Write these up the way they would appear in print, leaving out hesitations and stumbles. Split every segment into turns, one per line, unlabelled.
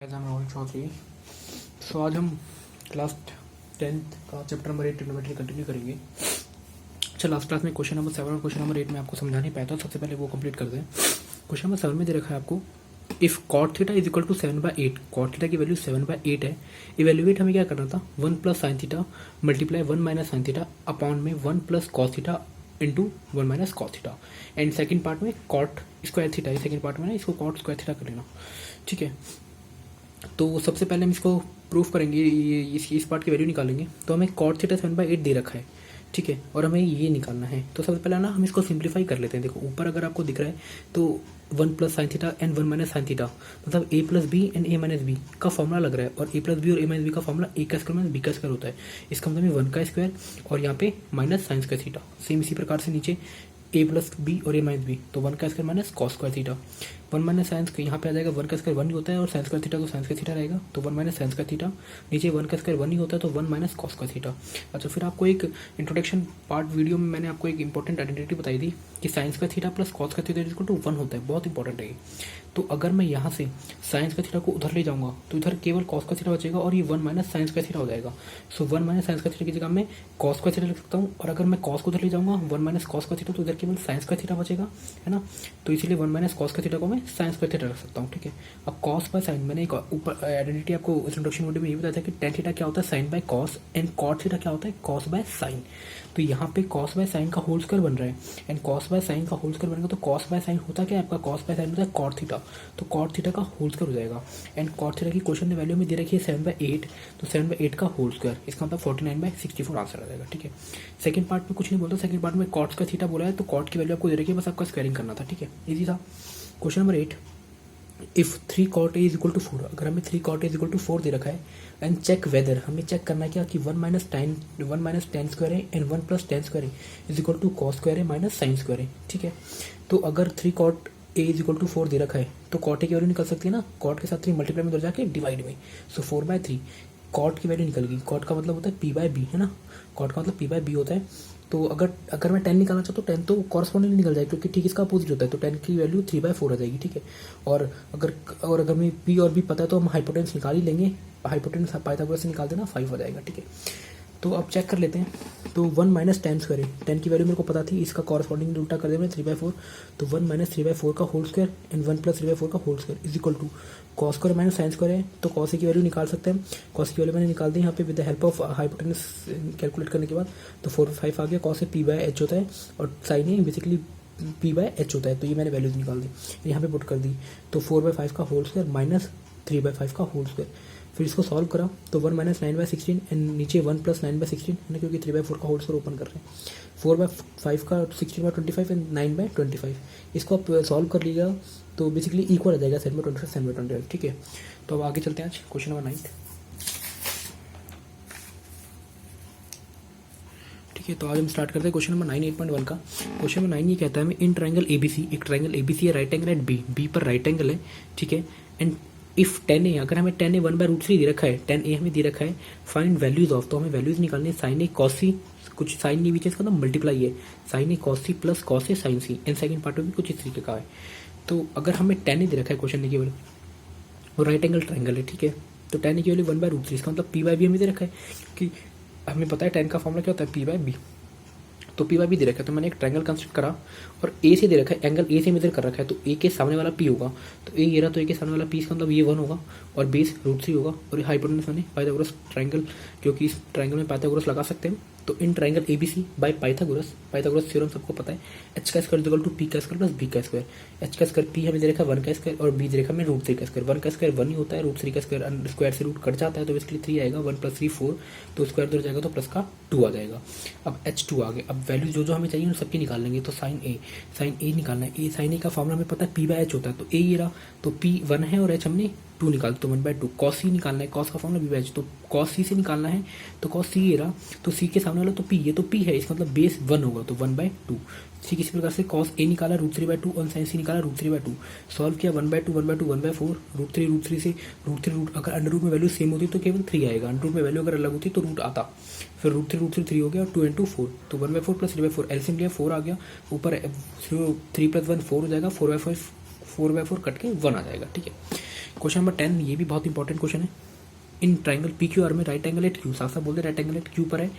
I'm Rahul Chaudhary. सो आज हम class 10th का चैप्टर नंबर 8 ट्रिग्नोमेट्री कंटिन्यू करेंगे। अच्छा, लास्ट क्लास में क्वेश्चन नंबर 7 और क्वेश्चन नंबर 8 में आपको समझा नहीं पाया था, सबसे पहले वो कंप्लीट कर दें। क्वेश्चन नंबर 7 में दे रखा है आपको, if cot theta is equal to 7/8, cot theta की वैल्यू 7/8 है। इवेल्युएट हमें क्या करना था, 1 plus sine theta multiply 1 minus sine theta upon में 1 plus cos theta into 1 minus cos theta. And second part में कॉट स्क्वायर थीटा है, second part में ना इसको कॉट स्क्वायर थीटा कर लेना, ठीक है। तो सबसे पहले हम इसको प्रूफ करेंगे, इस पार्ट की वैल्यू निकालेंगे। तो हमें कॉट थीटा 7/8 दे रखा है, ठीक है, और हमें ये निकालना है। तो सबसे पहले ना हम इसको सिंप्लीफाई कर लेते हैं। देखो ऊपर अगर आपको दिख रहा है तो 1 plus sine theta and 1 minus sine theta, मतलब a plus B and a minus B का फॉर्मूला लग रहा है। और a प्लस बी और a माइनस बी का फॉर्मूला a का स्क्वायर माइनस b का स्क्वायर होता है। इसका मतलब 1 का स्क्वायर और यहाँ पे minus sine square theta. Same इसी प्रकार से नीचे a प्लस बी और a माइनस बी, तो 1 का square minus cos square theta. 1 minus sine यहाँ पे आ जाएगा, 1 का स्क्वायर 1 ही होता है और साइन स्क्वायर थीटा तो साइन स्क्वायर थीटा रहेगा, तो 1 माइनस साइन स्क्वायर थीटा। नीचे 1 का स्क्वायर 1 ही होता है तो 1 माइनस कॉस स्क्वायर थीटा। अच्छा, फिर आपको एक इंट्रोडक्शन पार्ट वीडियो में मैंने आपको एक इंपॉर्टेंट आइडेंटिटी बताई थी कि sine square theta plus cos square theta equal to 1 होता है, बहुत इंपॉर्टेंट है ये। तो अगर मैं यहाँ से साइन स्क्वायर थीटा को उधर ले जाऊंगा तो इधर केवल कॉस स्क्वायर थीटा बचेगा और ये 1 माइनस साइन स्क्वायर थीटा हो जाएगा। सो 1 माइनस साइन स्क्वायर थीटा की जगह मैं कॉस स्क्वायर थीटा लिख सकता हूँ, और अगर मैं कॉस को उधर ले जाऊंगा 1 माइनस कॉस स्क्वायर थीटा तो इधर केवल साइन स्क्वायर थीटा बचेगा, है ना। तो इसीलिए 1 माइनस कॉस स्क्वायर थीटा को मैं साइन स्क्वायर थीटा रख सकता हूँ, ठीक है। अब कॉस बाय साइन, मैंने एक ऊपर आइडेंटिटी आपको इस इंट्रोडक्शन वीडियो में ये बताया था कि टेन थीटा क्या होता है sine by cos, and cot theta क्या होता है कॉस बाय साइन। तो यहाँ पे कॉस बाय साइन का होल स्क्वायर बन रहा है एंड कॉस बाय साइन का होल स्क्वायर बनेगा, तो कॉस बाय साइन होता क्या है आपका, कॉस बाय साइन होता है कॉट थीटा, तो कॉट थीटा का होल स्क्वायर हो जाएगा। एंड कॉट थीटा की क्वेश्चन में वैल्यू में दे रखी है 7/8, तो 7/8 का होल स्क्वायर, इसका मतलब 49/64 आंसर आ जाएगा, ठीक है। सेकंड पार्ट में कुछ नहीं बोलता, सेकंड पार्ट में कॉट का थीटा बोला है, तो कॉट की वैल्यू आपको दे रखी है, बस आपका स्क्वायरिंग करना था, ठीक है, इजी था। Question number 8, if 3 cot A is equal to 4, अगर हमें 3 cot A is equal to 4 दे रखा है, एंड चेक वेदर, हमें चेक करना है क्या कि 1 माइनस टेन स्क्वायर है एंड 1 प्लस टेन स्क्वायर है is equal to cos square है माइनस साइन स्क्वायर है, ठीक है। तो अगर 3 cot A is equal to 4 दे रखा है तो कॉट ए की वैल्यू निकल सकती है ना, कॉट के साथ 3 मल्टीप्लाई में उधर जाके डिवाइड में, सो 4/3 कॉट की वैल्यू निकल गई। कॉट का मतलब होता है p/b, है ना, कॉट का मतलब p/b होता है। तो अगर मैं 10 निकालना चाहता हूँ तो 10 तो कॉरस्पॉन्डिंग निकल जाएगी, क्योंकि ठीक इसका अपोजिट होता है, तो 10 की वैल्यू 3/4 आ जाएगी, ठीक है। और अगर हमें पी और बी पता है तो हम हाइपोटेन्यूस निकाल ही लेंगे, हाइपोटेन्यूस पाइथागोरस से निकाल देना, 5 आ जाएगा, ठीक है। तो अब चेक कर लेते हैं। तो 1 माइनस टेन स्क्वायर है, 10 की वैल्यू मेरे को पता थी, इसका कॉरस्पॉन्डिंग उल्टा कर देंगे 3/4, तो 1 माइनस 3/4 का होल स्क्वायर एंड 1 प्लस 3/4 का whole square is equal to cos square minus sine square है, तो कॉस की वैल्यू निकाल सकते हैं। कॉस की वैल्यू मैंने निकाल दी यहाँ पे with the help of hypotenuse calculate करने के बाद, तो 4/5 आ गया। कॉस p/h होता है और साइन ए बेसिकली p/h होता है, तो ये मैंने वैल्यूज निकाल दी, यहाँ पे पुट कर दी। तो 4/5 का होल स्क्वायर माइनस 3/5 का होल स्क्वायर, फिर इसको सॉल्व करा तो 1 माइनस 9/16 एंड नीचे 1 प्लस 9/16 है ना, क्योंकि 3/4 का होल स्क्वायर ओपन कर रहे हैं। 4/5 का 16/25 एंड 9/25, इसको आप सॉल्व कर लीजिएगा तो बेसिकली इक्वल आ जाएगा 7/25 7/25, ठीक है। तो अब आगे चलते हैं आज क्वेश्चन नंबर 9, ठीक है। तो आज हम स्टार्ट करते हैं क्वेश्चन नंबर 9 8.1 का। क्वेश्चन नंबर 9 ये कहता है हमें इन ट्राइंगल एबीसी, एक ट्राइंगल एबीसी है, राइट एंगल एट बी पर राइट एंगल है, ठीक है। एंड इफ 10a, अगर हमें 10a 1/√3 दे रखा है, 10a हमें दे रखा है, फाइंड वैल्यूज ऑफ, तो हमें वैल्यूज निकालनी है। साइन ए कॉस सी, कुछ साइन नहीं बीच, इसका तो मल्टीप्लाई है, sine A cos C plus cos A sine C, and second part में भी कुछ इस तरीके का है। तो अगर हमें 10a दे रखा है क्वेश्चन में केवल, और राइट एंगल ट्राइंगल है, ठीक है, तो 10a की वैल्यू 1/√3, इसका मतलब p/b हमें दे रखा है, कि हमें पता है 10 का फॉर्मूला क्या होता है p/b, तो p/b दे रखा है, तो मैंने एक ट्रायंगल कंस्ट्रक्ट करा और ए से दे रखा है, एंगल ए से मेजर कर रखा है, तो ए के सामने वाला p होगा, तो ए ये रहा, तो ए के सामने वाला p, इसका मतलब ये 1 होगा और बेस √3 होगा, और ये हाइपोटेन्यूस मैंने पाइथागोरस ट्रायंगल, क्योंकि इस ट्रायंगल में पाइथागोरस लगा सकते हैं। तो in triangle ABC by Pythagoras theorem सबको पता है, h का स्क्वायर इक्वल टू p का स्क्वायर प्लस b का स्क्वायर। h का स्क्वायर p हमें दे रखा है 1 का स्क्वायर और b दे रखा है √3 का स्क्वायर। 1 का स्क्वायर 1 ही होता है, √3 का स्क्वायर से रूट कट जाता है, तो बेसिकली 3 आएगा, 1 प्लस 3 4, तो स्क्वायर उधर जाएगा तो प्लस का 2 आ जाएगा। अब h2 आ गया, अब वैल्यू जो हमें चाहिए उन सबकी निकाल लेंगे। तो साइन ए निकालना है, साइन ए का फॉर्मूला हमें पता है p/h होता है, तो ए ये रहा, तो p 1 है और h हमने 2 निकाल, तो 1/2। कॉस सी निकालना है, कॉस का फॉर्मूला b/h, तो कॉस सी से निकालना है, तो कॉस सी ये रहा, तो सी के सामने वाला तो p, ये तो p है, इसका मतलब बेस 1 होगा, तो 1/2। ठीक इसी प्रकार से कॉस ए निकाला √3/2 और साइन सी निकाला √3/2, सॉल्व किया 1/2 1/4 √3 से अगर अंडर रूट में वैल्यू सेम होती तो केवल 3 आएगा, अंडर रूट में वैल्यू अगर अलग होती तो रूट आता, फिर √3 3 हो गया, 2 × 4, तो 1/4 प्लस 3/4, एलसीएम लिया 4 आ गया, ऊपर 3 + 1 4 हो जाएगा, 4/4 कट के 1 आ जाएगा, ठीक है। क्वेश्चन नंबर 10, ये भी बहुत इंपॉर्टेंट क्वेश्चन है। In triangle P Q R में राइट एंगल एट क्यू, साथ साथ बोलते राइट एंगल एट क्यू पर है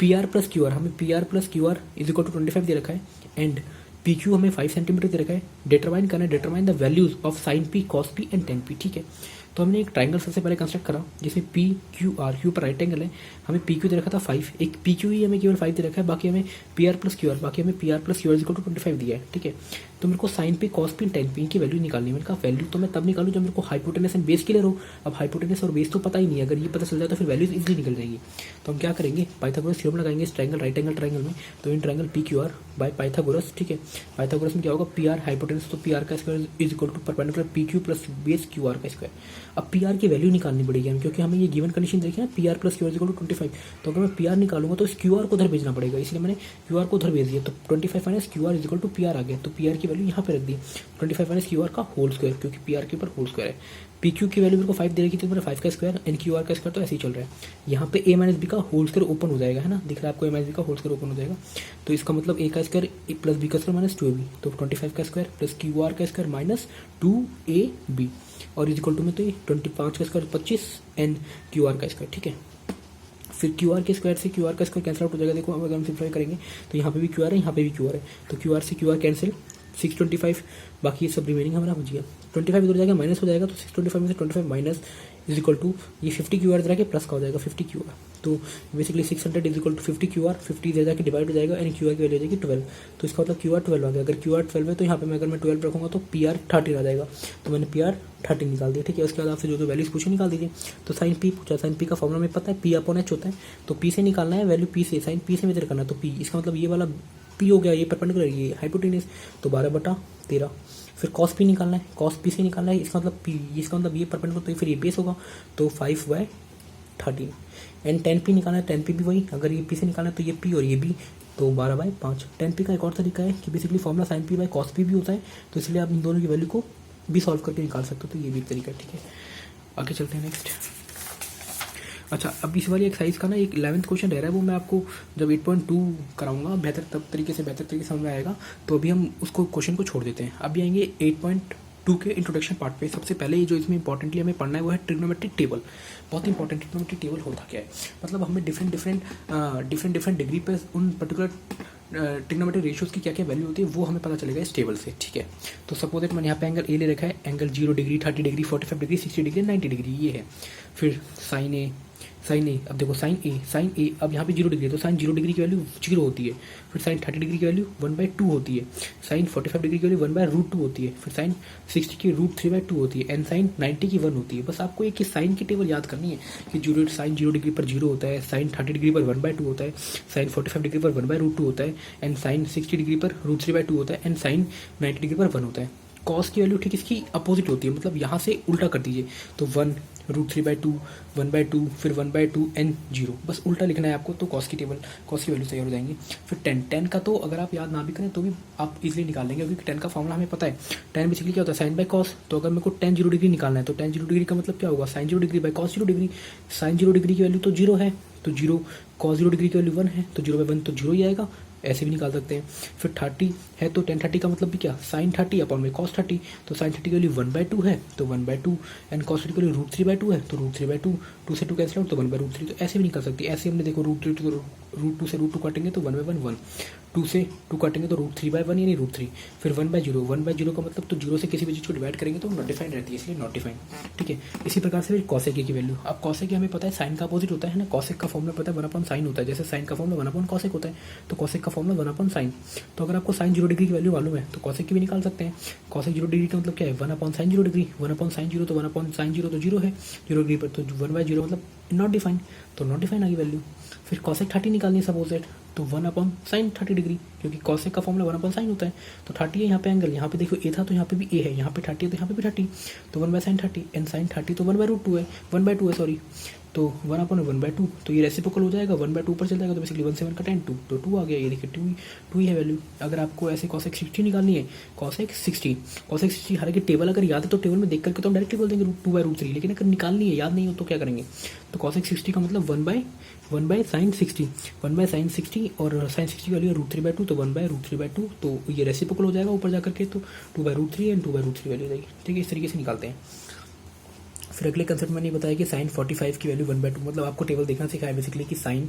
P R plus Q R, हमें P R plus Q R is equal to 25 दे रखा है एंड पी क्यू हमें 5 सेंटीमीटर दे रखा है। डिटरमाइन करना है, determine the values of sine P, cos P and ten P. ठीक है, तो हमने एक ट्राइंगल सबसे पहले कंस्ट्रक्ट करा जिसमें पी क्यू आर, क्यू पर राइट एंगल है, हमें पी क्यू दे रखा था 5, एक पी क्यू ही हमें केवल 5 दे रखा है, बाकी हमें P R plus Q R, बाकी हमें P R plus Q R equal to 25 दिया है। ठीक है, तो मेरे को sine P, cos P, tan P की वैल्यू निकालनी है। मैंने कहा वैल्यू तो मैं तब निकालूँ जब मेरे को हाइपोटेनस एंड बेस क्लियर हो। अब हाइपोटेनस और बेस तो पता ही नहीं है, अगर ये पता चल जाए तो फिर वैल्यूज इजीली निकल जाएगी। तो हम क्या करेंगे, पाइथागोरस थ्योरम लगाएंगे इस ट्राइंगल राइट एंगल ट्राइंगल में। तो in triangle P Q R by Pythagoras, ठीक है, पाइथागोरस में क्या होगा, पी आर हाइपोटेनस, तो पी आर का square is equal to perpendicular P Q plus base Q R का स्क्वायर। अब पी आर की वैल्यू निकालनी पड़ेगी हमें, क्योंकि हमें ये गिवन कंडीशन देखी ना, P R plus Q R equal to 25। तो अगर मैं पी आर निकालूंगा तो इस क्यू आर को उधर भेजना पड़ेगा, इसलिए मैंने क्यू आर को उधर भेज दिया। तो 25 minus Q R is equal to P R आ गया। तो पी आर की वैल्यू यहाँ पे रख दी 25 माइनस क्यू आर का होल स्क्वायर, क्योंकि पी आर के ऊपर होल स्क्वायर है। पी क्यू की वैल्यू मेरे को 5 दे रखी थी, मेरा 5 का स्क्वायर एंड क्यू आर का स्क्वायर, तो ऐसे ही चल रहा है। यहाँ पे ए माइनस बी का होल स्क्वायर ओपन हो जाएगा, है ना, दिख रहा है आपको, ए माइनस बी का होल स्क्वायर ओपन हो जाएगा। तो इसका मतलब ए का स्क्वायर प्लस बी का स्क्वायर माइनस 2ab, तो 25 का स्क्वायर प्लस क्यू आर का स्क्वायर माइनस 2ab और इज इक्वल टू में तो ये 25 का स्क्वायर 25 एंड क्यू आर का स्क्वायर। ठीक है, फिर क्यू आर के स्क्वायर से क्यू आर का स्क्वायर कैंसिल आउट हो जाएगा। देखो अगर हम सिंप्लीफाई करेंगे तो यहाँ पे भी क्यू आर है, यहाँ पे भी क्यू आर है, तो क्यू आर से क्यू आर कैंसिल, 625, बाकी सब रिमेनिंग हमारा बच गया। 25 इधर जाएगा माइनस हो जाएगा, तो 625 में से 25 माइनस इज इक्वल टू ये 50 क्यू आर इधर आके प्लस का हो जाएगा 50 क्यू आर। तो basically 600 is equal to 50 Q R, 50 इधर जाके डिवाइड हो जाएगा एंड क्यू आर की वैल्यू हो जाएगी 12। तो इसका मतलब क्यू आर 12 आ गया। अगर क्यू आर 12 है तो यहाँ पे मैं अगर मैं 12 रखूँगा तो पी आर 13 आ जाएगा। तो मैंने पी आर 13 निकाल दिया। ठीक है, उसके बाद आपसे जो वैल्यूज पूछे निकाल दीजिए। तो साइन पी पूछा, साइन पी का फॉर्मुला में पता है पी अपॉन एच होता है, तो पी से निकालना है वैल्यू, पी से साइन पी से मेजर करना है। तो पी इसका मतलब ये वाला पी हो गया, ये परपेंडिकुलर, ये हाइपोटेनस, तो 12/13। फिर कॉस पी निकालना है, कॉस पी से निकालना है, इसका मतलब पी, इसका मतलब ये परपेंडिकुलर, तो फिर ये बेस होगा, तो 5/13 एंड 10p निकालना है, 10p भी वही, अगर ये पी से निकालना है तो ये पी और ये भी, तो 12/5। 10p का एक और तरीका है कि basically formula sine P by cos P भी होता है, तो इसलिए आप इन दोनों की वैल्यू को भी सॉल्व करके निकाल सकते हो, तो ये भी एक तरीका है। ठीक है, आगे चलते हैं नेक्स्ट। अच्छा, अब इस वाली एक्सरसाइज का ना एक 11th क्वेश्चन रह रहा है, वो मैं आपको जब 8.2 कराऊंगा बेहतर तरीके से समझ में आएगा। तो अभी हम उसको क्वेश्चन को छोड़ देते हैं, अभी आएंगे 8.2 के इंट्रोडक्शन पार्ट पे। सबसे पहले ये जो इसमें इंपॉर्टेंटली हमें पढ़ना है वो है ट्रिग्नोमेट्रिक टेबल। बहुत इंपॉर्टेंट, ट्रिग्नोमेट्रिक टेबल होता क्या है, मतलब हमें डिफरेंट डिग्री पे उन पर्टिकुलर ट्रिग्नोमेट्रिक रेशियोज की क्या क्या वैल्यू होती है वो हमें पता चलेगा इस टेबल से। ठीक है, तो सपोज दैट मैंने यहाँ पे एंगल ए ले रखा है, angle 0 degree, 30 degree, 45 degree, 60 degree, 90 degree ये है। फिर साइन ए, अब देखो साइन ए, अब यहाँ पे 0 डिग्री है तो साइन 0 डिग्री की वैल्यू 0 होती है। फिर साइन 30 डिग्री की वैल्यू 1/2 होती है। साइन 45 डिग्री की वैल्यू 1/√2 होती है। फिर साइन 60 की √3/2 होती है एंड साइन 90 की 1 होती है। बस आपको एक साइन की टेबल याद करनी है कि साइन 0 डिग्री पर 0 होता है, साइन 30 डिग्री पर 1/2 होता है, साइन 45 डिग्री पर 1/√2 होता है एंड साइन 60 डिग्री पर √3/2 होता है एंड साइन 90 डिग्री पर 1 होता है। कॉस की वैल्यू ठीक इसकी अपोजिट होती है, मतलब यहाँ से उल्टा कर दीजिए, तो 1 √3/2, 1/2, फिर 1/2 एंड 0, बस उल्टा लिखना है आपको, तो कॉस की वैल्यू तैयार हो जाएंगी। फिर 10 का तो अगर आप याद ना भी करें तो भी आप इजीली निकाल लेंगे, क्योंकि 10 का फॉर्मुला हमें पता है। 10 बेसिकली क्या होता है, साइन बाय कॉस। तो अगर मेरे को tan 0 डिग्री निकालना है तो tan 0 डिग्री का मतलब क्या होगा, sine 0 degree by cos 0 degree. Sine 0 degree की वैल्यू तो 0 है, तो 0, कॉस 0 डिग्री की वैल्यू 1 है, तो 0/1 तो 0 ही आएगा, ऐसे भी निकाल सकते हैं। फिर 30 है तो tan 30 का मतलब भी क्या, साइन 30 अपॉन में कॉस 30, तो साइन 30 की वैल्यू 1/2 है, तो 1/2 एंड कॉस 30 की वैल्यू √3/2 है, तो √3/2, 2 से 2 कैंसिल आउट, तो 1/√3। तो ऐसे भी निकल सकती है। ऐसे हमने देखो √3 तो √2 से √2 काटेंगे तो 1/1 1, 2 से 2 काटेंगे तो √3/1 यानी √3, फिर 1/0, 1/0 का मतलब तो 0 से किसी भी चीज़ को डिवाइड करेंगे तो नॉट डिफाइंड रहती है, इसलिए नॉट डिफाइंड। ठीक है, इसी प्रकार से फिर कॉसेक की वैल्यू, अब कॉसेक हमें पता है साइन का अपोजिट होता है ना, कॉसेक का फॉर्मुला पता है 1/sin होता है, जैसे साइन का फॉर्मुला 1/cosec होता है, तो कॉसेक का फॉर्मुला 1/sin। तो अगर आपको साइन 0 डिग्री की वैल्यू मालूम है तो कॉसेक की भी निकाल सकते हैं। कॉसेक 0 डिग्री का मतलब क्या है, 1/sin 0 डिग्री, 1/sin 0 तो 1/sin 0 तो 0 है 0 डिग्री पर, तो 1/0 मतलब नॉट डिफाइंड, तो नॉट डिफाइंड आ गई वैल्यू। फिर कॉसेक 30 निकालनी है सपोज दैट, तो 1/sin 30 डिग्री, क्योंकि कॉसेक का फॉर्मुला 1/sin होता है, तो 30 है यहाँ पे एंगल, यहाँ पे देखो ए था तो यहाँ पे भी ए है, यहाँ पे 30 है तो यहाँ पे भी 30, तो 1/sin 30 एंड sin 30 तो 1/√2 है, 1/2 है सॉरी, तो 1/1/2, तो ये रेसिप्रोकल हो जाएगा, 1/2 ऊपर चल जाएगा, तो बेसिकली 1 से 1 का tan 2, तो 2 आ गया, ये देखिए 2 ही है वैल्यू। अगर आपको ऐसे cosec 60 निकालनी है, cosec 60 हालांकि टेबल अगर याद है तो टेबल में देख करके तो हम डायरेक्टली बोल देंगे √2/√3, लेकिन अगर निकालनी है याद नहीं हो तो क्या करेंगे, तो cosec 60 का मतलब 1/sin 60, 1/sin 60 और sin 60 की वैल्यू है √3/2, तो 1/√3/2, तो ये रेसिप्रोकल हो जाएगा ऊपर जाकर के, तो 2/√3 एंड 2/√3 वैल्यू जाएगी। ठीक है, इस तरीके से निकालते हैं। फिर अगले कंसेप्ट में मैंने बताया कि साइन 45 की वैल्यू 1/2, मतलब आपको टेबल देखना सिखाया बेसिकली कि साइन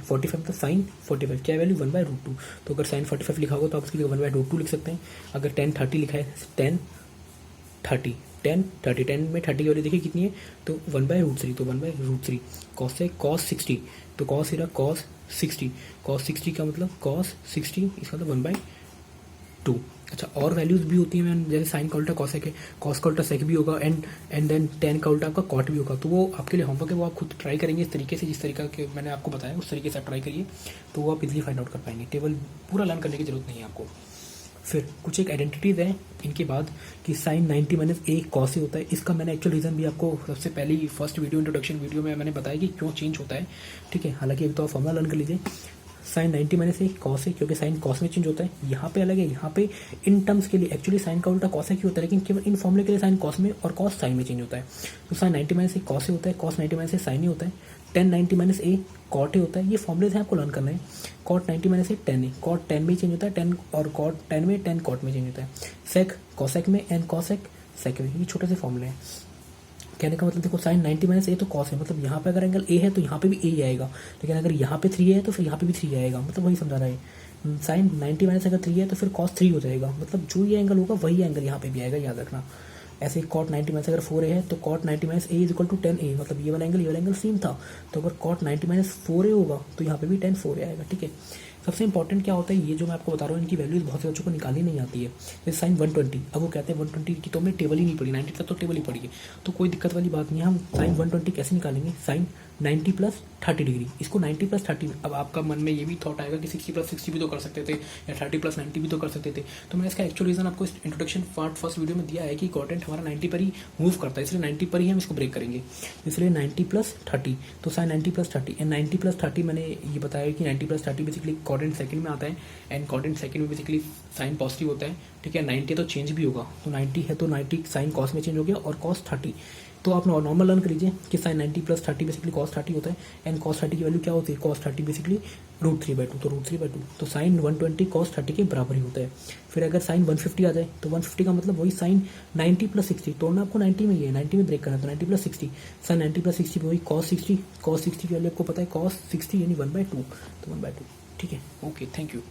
45 मतलब साइन 45 क्या वैल्यू 1/√2। तो अगर साइन 45 लिखा होगा तो आप उसके लिए 1/√2 लिख सकते हैं। अगर 10 30 लिखा है 10 30 10 में 30 की वैल्यू देखिए कितनी है, तो 1/√3, तो 1/√3। कॉस है कॉस 60, तो कॉस इरा कॉस 60, कॉस 60 का मतलब कॉस 60, इसका मतलब 1/2। अच्छा, और वैल्यूज भी होती हैं मैम, जैसे साइन का उल्टा कॉसेक है, कॉस का उल्टा सेक भी होगा, एंड देन टेन का उल्टा आपका कॉट भी होगा। तो वो आपके लिए होमवर्क है, वो आप खुद ट्राई करेंगे इस तरीके से, जिस तरीके के मैंने आपको बताया उस तरीके से आप ट्राई करिए, तो वो आप इजीली फाइंड आउट कर पाएंगे। टेबल पूरा लर्न करने की जरूरत नहीं है आपको। फिर कुछ एक आइडेंटिटीज हैं इनके बाद कि साइन 90 माइनस ए कॉस से होता है। इसका मैंने एक्चुअल रीज़न भी आपको सबसे पहले ही फर्स्ट वीडियो इंट्रोडक्शन वीडियो में मैंने बताया कि क्यों चेंज होता है, ठीक है। हालांकि अभी तो आप फॉर्मूला लर्न कर लीजिए। साइन 90 माइनस ए कॉस है, क्योंकि साइन कॉस में चेंज होता है, यहाँ पे अलग है, यहाँ पे इन टर्म्स के लिए एक्चुअली साइन का उल्टा कॉस है क्यों होता है, लेकिन केवल इन फॉर्मूले के लिए साइन कॉस में और कॉस साइन में चेंज होता है। तो साइन 90 माइनस ए कॉस से होता है, कॉस 90 माइनस ए साइन ही होता है, tan 90 minus A cot A होता है। ये फॉर्मुले से आपको लर्न करना है। Cot 90 minus A tan A, cot 10 में चेंज होता है, 10 और कॉट 10 में, 10 कॉट में चेंज होता है। सेक कॉसेक में, एंड कॉसेक सेक में, ये छोटे से फॉर्मूले हैं। कहने का मतलब देखो साइन 90 माइनस ए तो कॉस है, मतलब यहाँ पे अगर एंगल ए है तो यहाँ पे भी ए ही आएगा, लेकिन अगर यहाँ पे 3 है तो फिर यहाँ पे भी 3 आएगा, मतलब वही समझा रहा है। साइन 90 माइनस अगर 3 है तो फिर कॉस 3 हो जाएगा, मतलब जो ये एंगल होगा वही एंगल यहाँ पे भी आएगा, याद रखना। ऐसे कॉट 90 माइनस अगर 4 है तो cot 90 minus A is equal to 10 A, मतलब ये वाला एंगल सेम था, तो अगर कॉट 90 माइनस 4 होगा तो यहाँ पे भी 10 4 आएगा, ठीक है। सबसे इंपॉर्टेंट क्या होता है, ये जो मैं आपको बता रहा हूँ इनकी वैल्यूज बहुत से बच्चों को निकालनी नहीं आती है। जैसे साइन 120, अब वो कहते हैं 120 की तो हमने टेबल ही नहीं पढ़ी, 90 तक तो टेबल ही पढ़ी है, तो कोई दिक्कत वाली बात नहीं है। हम साइन 120 कैसे निकालेंगे, साइन 90 प्लस 30 डिग्री, इसको 90 प्लस 30। अब आपका मन में ये भी थॉट आएगा कि 60 प्लस 60 भी तो कर सकते थे, या 30 प्लस 90 भी तो कर सकते थे। तो मैंने इसका एक्चुअल रीजन आपको इस इंट्रोडक्शन पार्ट फर्स्ट वीडियो में दिया है कि कॉटेंट हमारा 90 पर ही मूव करता है, इसलिए 90 पर ही हम इसको ब्रेक करेंगे, इसलिए 90 प्लस 30। तो साइन 90 प्लस 30 एंड 90 प्लस 30 मैंने ये बताया कि 90 प्लस 30 बेसिकली कॉटेंट सेकंड में आता है, एंड कॉटेंट सेकंड में बेसिकली साइन पॉजिटिव होता है, ठीक है। 90 तो चेंज भी होगा, तो 90 है तो 90 साइन कॉस में चेंज हो गया, और कॉस 30। तो आप नॉर्मल लर्न कर लीजिए कि साइन 90 प्लस 30 बेसिकली कॉस 30 होता है, एंड कॉस 30 की वैल्यू क्या होती है, कॉस 30 बेसिकली √3/2, तो √3/2, तो साइन 120 कॉस 30 के बराबर ही होता है। फिर अगर साइन 150 आ जाए तो 150 का मतलब वही साइन 90 प्लस 60, तोड़ना आपको 90 में ही है, 90 में ब्रेक करना, तो 90 प्लस 60, साइन 90 प्लस 60 वही कॉस 60, कॉस 60 की वैल्यू आपको पता है कॉस 60 यानी 1/2, तो 1/2, ठीक है। Okay, thank you.